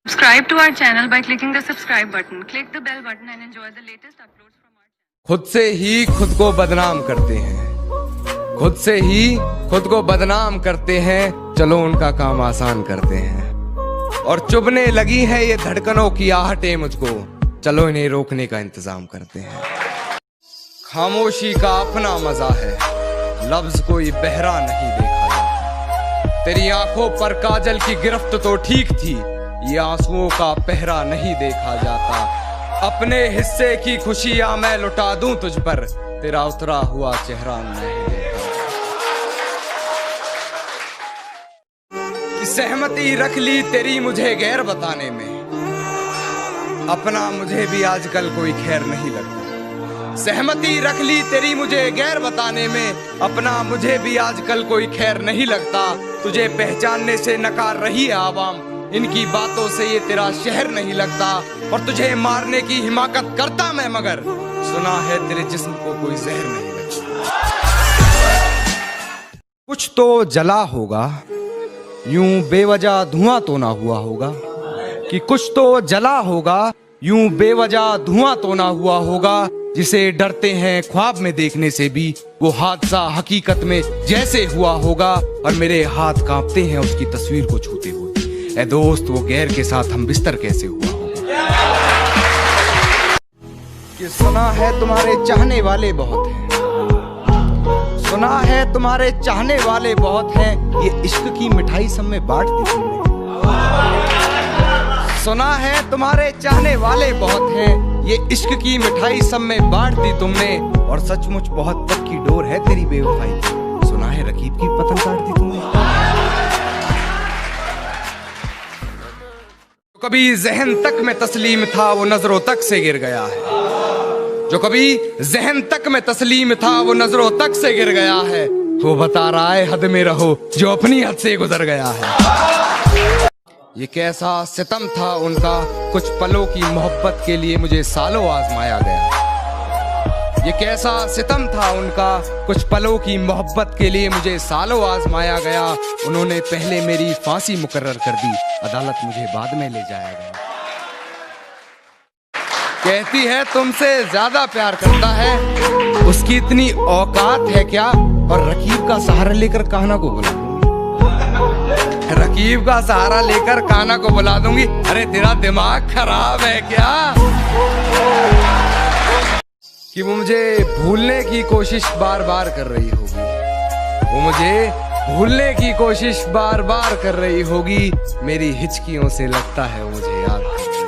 Subscribe to our channel by clicking the subscribe button. Click the bell button and enjoy the latest uploads from our channel. खुद से ही खुद को बदनाम करते हैं, खुद से ही खुद को बदनाम करते हैं। चलो उनका काम आसान करते हैं। और चुभने लगी है ये धड़कनों की आहटें मुझको, चलो इन्हें रोकने का इंतजाम करते हैं। खामोशी का अपना मजा है, लफ्ज कोई बहरा नहीं देखा जाता। तेरी आंखों पर काजल की गिरफ्त तो ठीक थी, ये आंसुओं का पहरा नहीं देखा जाता। अपने हिस्से की खुशियां मैं लुटा दूं तुझ पर, तेरा उतरा हुआ चेहरा नहीं देखा। कि सहमति रख ली तेरी मुझे गैर बताने में, अपना मुझे भी आजकल कोई खैर नहीं लगता। सहमति रख ली तेरी मुझे गैर बताने में, अपना मुझे भी आजकल कोई खैर नहीं लगता। तुझे पहचानने से नकार रही है आवाम, इनकी बातों से ये तेरा शहर नहीं लगता। और तुझे मारने की हिमाकत करता मैं, मगर सुना है तेरे जिस्म को कोई जहर नहीं लगता। कुछ तो जला होगा, यूं बेवजह धुआं तो ना हुआ होगा। कि कुछ तो जला होगा, यूं बेवजह धुआं तो ना हुआ होगा। जिसे डरते हैं ख्वाब में देखने से भी, वो हादसा हकीकत में जैसे हुआ होगा। और मेरे हाथ कांपते हैं उसकी तस्वीर को छूते हुए। ऐ दोस्त, वो गैर के साथ हम बिस्तर कैसे हुआ होगा। कि सुना है तुम्हारे चाहने वाले बहुत हैं, सुना है तुम्हारे चाहने वाले बहुत हैं। ये इश्क की मिठाई सब में बांट दी तुमने। सुना है तुम्हारे चाहने वाले बहुत हैं, ये इश्क की मिठाई सब में बांट दी तुमने। और सचमुच बहुत पक्की डोर है तेरी बेवफाई की, सुना है रकीब की पतंग काट दी तुमने। कभी जहन तक में तस्लीम था, वो नजरों तक से गिर गया है। जो कभी जहन तक में तस्लीम था, वो नजरों तक से गिर गया है। वो बता रहा है हद में रहो, जो अपनी हद से गुजर गया है। ये कैसा सितम था उनका, कुछ पलों की मोहब्बत के लिए मुझे सालों आजमाया गया। ये कैसा सितम था उनका, कुछ पलों की मोहब्बत के लिए मुझे सालों आजमाया गया। उन्होंने पहले मेरी फांसी मुकर्रर कर दी, अदालत मुझे बाद में ले जाया गया। कहती है तुमसे ज्यादा प्यार करता है, उसकी इतनी औकात है क्या। और रकीब का सहारा लेकर कान्हा को बुला दूंगी, रकीब का सहारा लेकर कान्हा को बुला दूंगी। अरे तेरा दिमाग खराब है क्या। कि वो मुझे भूलने की कोशिश बार बार कर रही होगी, वो मुझे भूलने की कोशिश बार बार कर रही होगी। मेरी हिचकियों से लगता है वो मुझे याद कर रही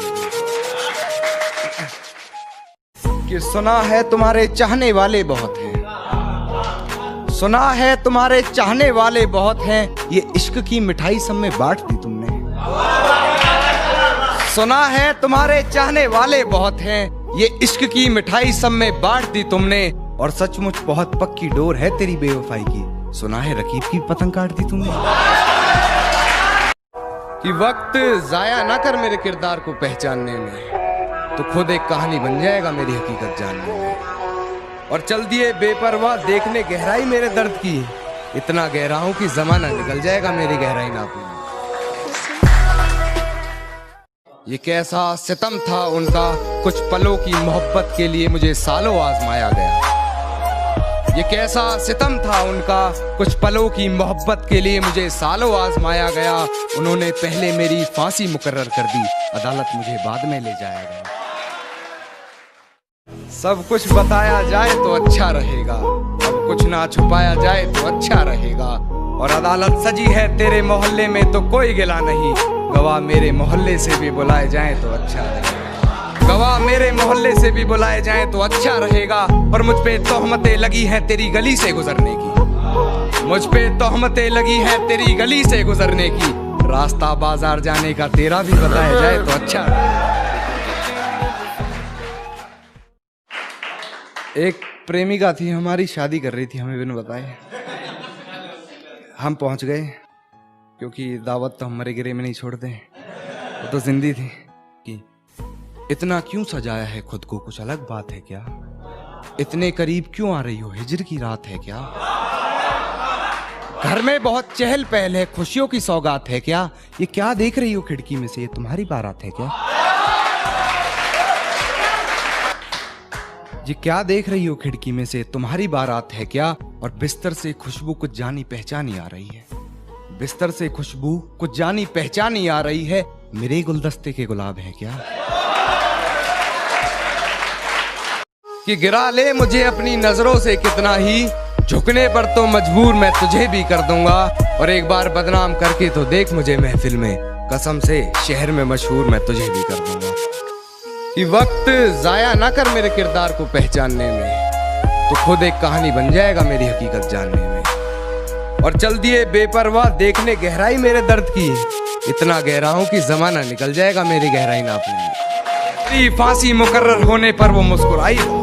होगी। कि सुना है तुम्हारे चाहने वाले बहुत हैं, सुना है तुम्हारे चाहने वाले बहुत हैं। ये इश्क की मिठाई सब में बांट दी तुमने। सुना है तुम्हारे चाहने वाले बहुत हैं, ये इश्क की मिठाई सब में बांट दी तुमने। और सचमुच बहुत पक्की डोर है तेरी बेवफाई की, सुना है रकीब की पतंग काट दी तुमने। कि वक्त जाया ना कर मेरे किरदार को पहचानने में, तो खुद एक कहानी बन जाएगा मेरी हकीकत जानने में। और चल दिए बेपरवाह देखने गहराई मेरे दर्द की, इतना गहरा हूं कि जमाना निकल जाएगा मेरी गहराई नापने। ये कैसा सितम था उनका, कुछ पलों की मोहब्बत के लिए मुझे सालों आजमाया गया। ये कैसा सितम था उनका, कुछ पलों की मोहब्बत के लिए मुझे सालों आजमाया गया। उन्होंने पहले मेरी फांसी मुकर्रर कर दी, अदालत मुझे बाद में ले जाया गया। सब कुछ बताया जाए तो अच्छा रहेगा, अब कुछ ना छुपाया जाए तो अच्छा रहेगा। और अदालत सजी है तेरे मोहल्ले में तो कोई गिला नहीं, गवाह मेरे मोहल्ले से भी बुलाए जाएं तो अच्छा रहेगा। गवाह मेरे मोहल्ले से भी बुलाए जाएं तो अच्छा रहेगा। और मुझ पे तोहमतें लगी हैं तेरी गली से गुजरने की, मुझ पे तोहमतें लगी हैं तेरी गली से गुजरने की। रास्ता बाजार जाने का तेरा भी बताया जाए तो अच्छा रहेगा। एक प्रेमिका थी हमारी, शादी कर रही थी हमें बिन बताए। हम पहुंच गए, क्योंकि दावत तो हमारे गिरे में नहीं छोड़ते, वो तो जिंदी थी। कि इतना क्यों सजाया है खुद को, कुछ अलग बात है क्या। इतने करीब क्यों आ रही हो, हिजर की रात है क्या। घर में बहुत चहल पहल है, खुशियों की सौगात है क्या? ये क्या देख रही हो खिड़की में से? ये तुम्हारी बारात है क्या? ये क्या देख रही हो खिड़की में से? तुम्हारी बारात है क्या? और बिस्तर से खुशबू कुछ जानी पहचानी आ रही है। बिस्तर से खुशबू कुछ जानी पहचानी आ रही है। मेरे गुलदस्ते के गुलाब है क्या? कि गिरा ले मुझे अपनी नजरों से कितना ही, झुकने पर तो मजबूर मैं तुझे भी कर दूंगा। और एक बार बदनाम करके तो देख मुझे महफिल में, कसम से शहर में मशहूर मैं तुझे भी कर दूंगा। कि वक्त जाया ना कर मेरे किरदार को पहचानने में, तो खुद एक कहानी बन जाएगा मेरी हकीकत जानने में। और चल दिए बेपरवाह देखने गहराई मेरे दर्द की, इतना गहरा हूं कि जमाना निकल जाएगा मेरी गहराई नापने में। मेरी फांसी मुकर्रर होने पर वो मुस्कुराई बहुत,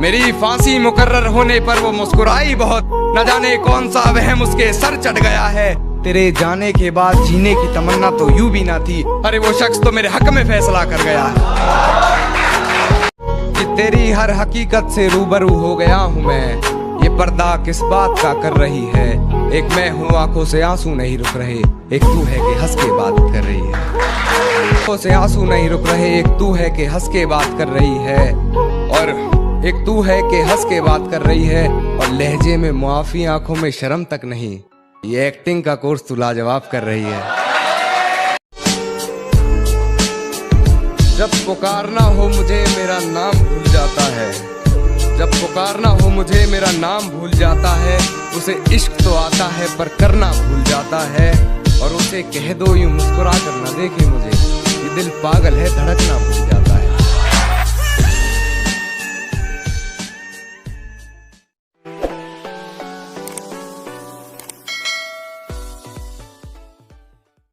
मेरी फांसी मुकर्रर होने पर वो मुस्कुराई बहुत। न जाने कौन सा वहम उसके सर चढ़ गया है, तेरे जाने के बाद जीने की तमन्ना तो यूं भी ना थी। अरे वो शख्स तो मेरे हक में फैसला कर गया है कि तेरी हर हकीकत से रूबरू हो गया हूं मैं। ये पर्दा किस बात का कर रही है? एक मैं हूँ आंखों से आंसू नहीं रुक रहे, एक तू है कि हंस के बात कर रही है। आंखों से आंसू नहीं रुक रहे, एक तू है कि हंस के बात कर रही है। और एक तू है कि हंस के बात कर रही है, और लहजे में मुआफी आंखों में शर्म तक नहीं। ये एक्टिंग का कोर्स तू लाजवाब कर रही है। जब पुकारना हो मुझे मेरा नाम भूल जाता है, जब पुकारना हो मुझे मेरा नाम भूल जाता है। उसे इश्क तो आता है पर करना भूल जाता है। और उसे कह दो यूं मुस्कुरा कर न देखे मुझे, ये दिल पागल है धड़कना भूल जाता है।